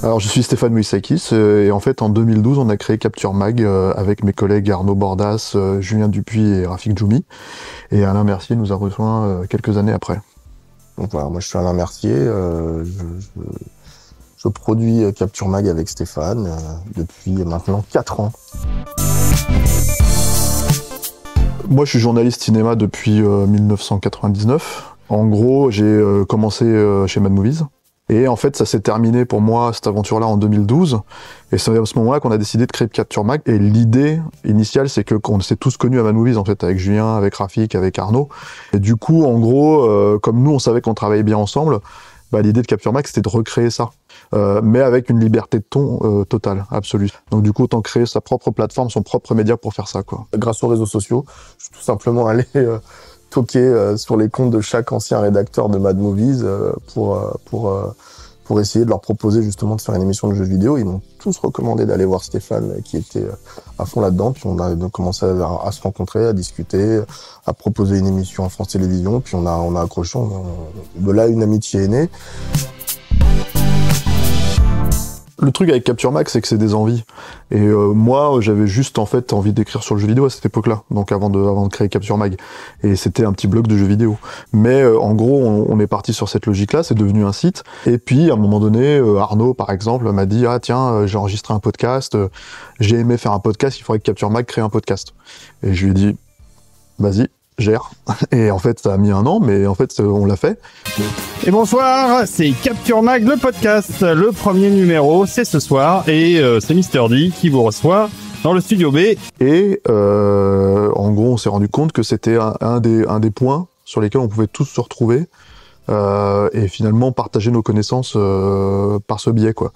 Alors, je suis Stéphane Moïsakis et en fait, en 2012, on a créé Capture Mag avec mes collègues Arnaud Bordas, Julien Dupuis et Rafik Djoumi. Et Alain Mercier nous a rejoints quelques années après. Donc voilà, moi je suis Alain Mercier, je produis Capture Mag avec Stéphane depuis maintenant 4 ans. Moi, je suis journaliste cinéma depuis 1999. En gros, j'ai commencé chez Mad Movies. Et en fait, ça s'est terminé pour moi, cette aventure-là, en 2012. Et c'est à ce moment-là qu'on a décidé de créer Capture Mag. Et l'idée initiale, c'est qu'on s'est tous connus à Mad Movies, en fait, avec Julien, avec Rafik, avec Arnaud. Et du coup, en gros, comme nous, on savait qu'on travaillait bien ensemble, l'idée de Capture Mag, c'était de recréer ça. Mais avec une liberté de ton totale, absolue. Donc du coup, autant créer sa propre plateforme, son propre média pour faire ça, quoi. Grâce aux réseaux sociaux, je suis tout simplement allé toquer sur les comptes de chaque ancien rédacteur de Mad Movies pour essayer de leur proposer justement de faire une émission de jeux vidéo. Ils m'ont tous recommandé d'aller voir Stéphane qui était à fond là-dedans. Puis on a donc commencé à se rencontrer, à discuter, à proposer une émission en France Télévisions. Puis on a accroché. De là, une amitié est née. Le truc avec Capture Mag, c'est que c'est des envies. Et moi, j'avais juste en fait envie d'écrire sur le jeu vidéo à cette époque-là, donc avant de créer Capture Mag. Et c'était un petit blog de jeux vidéo. Mais en gros, on est parti sur cette logique-là, c'est devenu un site. Et puis, à un moment donné, Arnaud, par exemple, m'a dit « Ah tiens, j'ai enregistré un podcast, j'ai aimé faire un podcast, il faudrait que Capture Mag crée un podcast. » Et je lui ai dit « Vas-y, gère. » Et en fait, ça a mis 1 an, mais en fait, on l'a fait. Et bonsoir, c'est Capture Mag, le podcast. Le premier numéro, c'est ce soir. Et c'est Mister D qui vous reçoit dans le studio B. Et en gros, on s'est rendu compte que c'était un des points sur lesquels on pouvait tous se retrouver et finalement partager nos connaissances par ce biais, quoi.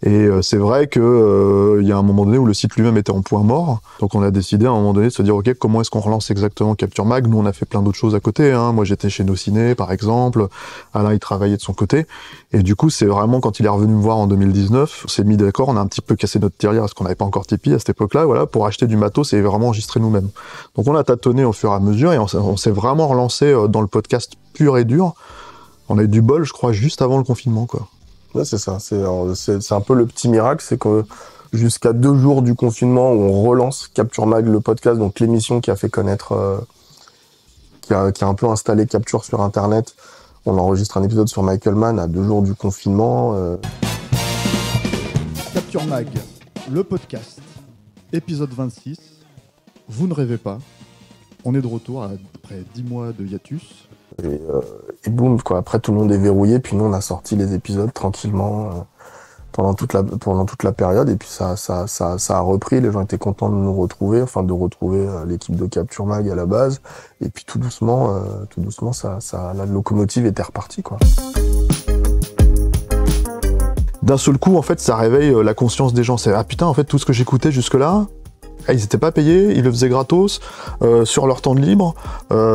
Et c'est vrai que il y a un moment donné où le site lui-même était en point mort, donc on a décidé à un moment donné de se dire ok, comment est-ce qu'on relance exactement Capture Mag. Nous on a fait plein d'autres choses à côté, hein. Moi j'étais chez Nos Ciné par exemple, Alain il travaillait de son côté, et du coup c'est vraiment quand il est revenu me voir en 2019, on s'est mis d'accord, on a un petit peu cassé notre tirelire parce qu'on n'avait pas encore Tipeee à cette époque-là, voilà, pour acheter du matos et vraiment enregistrer nous-mêmes. Donc on a tâtonné au fur et à mesure et on s'est vraiment relancé dans le podcast pur et dur. On a eu du bol, je crois, juste avant le confinement, quoi. Ouais, c'est ça. C'est un peu le petit miracle, c'est que jusqu'à 2 jours du confinement, où on relance Capture Mag, le podcast, donc l'émission qui a fait connaître, qui a un peu installé Capture sur Internet. On enregistre un épisode sur Michael Mann à 2 jours du confinement. Capture Mag, le podcast, épisode 26. Vous ne rêvez pas. On est de retour après 10 mois de hiatus. Et boum, quoi. Après, tout le monde est verrouillé. Puis nous, on a sorti les épisodes tranquillement pendant toute la période. Et puis ça a repris. Les gens étaient contents de nous retrouver, enfin de retrouver l'équipe de Capture Mag à la base. Et puis tout doucement, la locomotive était repartie, quoi. D'un seul coup, en fait, ça réveille la conscience des gens. C'est ah putain, en fait, tout ce que j'écoutais jusque-là. Ils n'étaient pas payés, ils le faisaient gratos, sur leur temps de libre,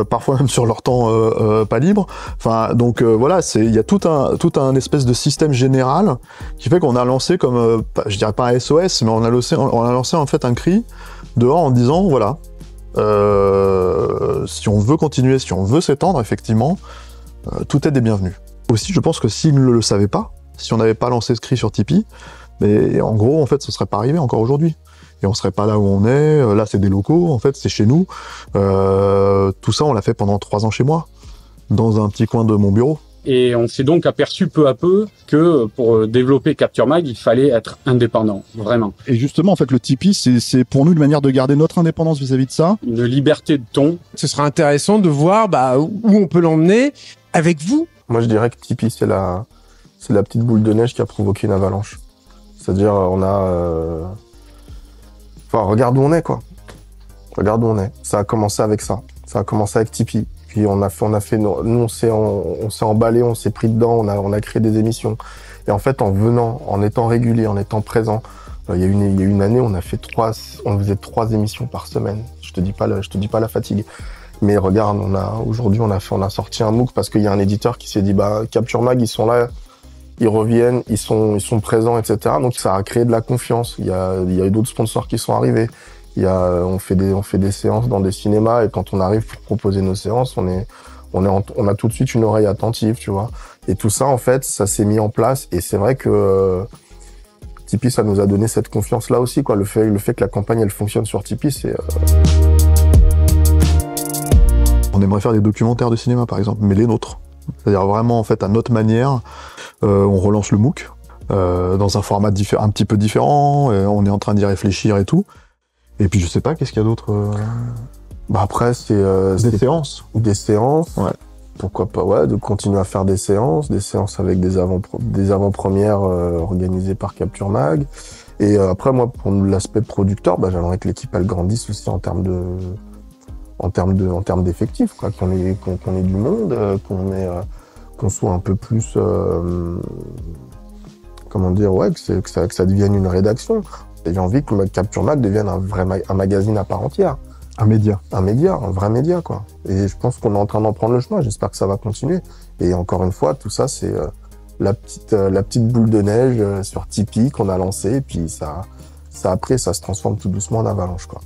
parfois même sur leur temps pas libre. Enfin, donc voilà, il y a tout un espèce de système général qui fait qu'on a lancé comme, je dirais pas un SOS, mais on a lancé en fait un cri dehors en disant voilà, si on veut continuer, si on veut s'étendre, effectivement, tout est des bienvenus. Aussi, je pense que s'ils ne le savaient pas, si on n'avait pas lancé ce cri sur Tipeee, mais en gros, en fait, ce serait pas arrivé encore aujourd'hui. Et on serait pas là où on est, là c'est des locaux, en fait c'est chez nous. Tout ça on l'a fait pendant 3 ans chez moi, dans un petit coin de mon bureau. Et on s'est donc aperçu peu à peu que pour développer Capture Mag, il fallait être indépendant, vraiment. Et justement, en fait, le Tipeee, c'est pour nous une manière de garder notre indépendance vis-à-vis de ça. Une liberté de ton. Ce sera intéressant de voir où on peut l'emmener avec vous. Moi je dirais que Tipeee c'est la petite boule de neige qui a provoqué une avalanche. C'est-à-dire on a... Enfin, regarde où on est, quoi. Regarde où on est. Ça a commencé avec ça. Ça a commencé avec Tipeee. Puis nous, on s'est emballé, on s'est pris dedans, on a créé des émissions. Et en fait, en venant, en étant régulier, en étant présent, il y a une année, on faisait 3 émissions par semaine. Je te dis pas la fatigue. Mais regarde, aujourd'hui, on a sorti un MOOC parce qu'il y a un éditeur qui s'est dit, Capture Mag, ils sont là. Ils reviennent, ils sont présents, etc. Donc ça a créé de la confiance. Il y a eu d'autres sponsors qui sont arrivés. On fait des séances dans des cinémas et quand on arrive pour proposer nos séances, on a tout de suite une oreille attentive, tu vois. Et tout ça, en fait, ça s'est mis en place et c'est vrai que Tipeee, ça nous a donné cette confiance-là aussi, quoi. Le fait que la campagne, elle fonctionne sur Tipeee, c'est... On aimerait faire des documentaires de cinéma, par exemple, mais les nôtres. C'est-à-dire vraiment, en fait, à notre manière, on relance le MOOC, dans un format un petit peu différent, on est en train d'y réfléchir et tout. Et puis, je sais pas, qu'est-ce qu'il y a d'autre Bah après, Des séances. Des séances. Ouais. Pourquoi pas, ouais, de continuer à faire des séances avec des avant-premières organisées par Capture Mag. Et après, moi, pour l'aspect producteur, bah, j'aimerais que l'équipe, elle grandisse aussi en termes d'effectifs, quoi. Qu'on ait du monde, qu'on soit un peu plus, comment dire, ouais, que ça devienne une rédaction. Et j'ai envie que Capture Mag devienne un magazine à part entière. Un média. Un vrai média, quoi. Et je pense qu'on est en train d'en prendre le chemin. J'espère que ça va continuer. Et encore une fois, tout ça, c'est la petite boule de neige sur Tipeee qu'on a lancée. Et puis après, ça se transforme tout doucement en avalanche, quoi.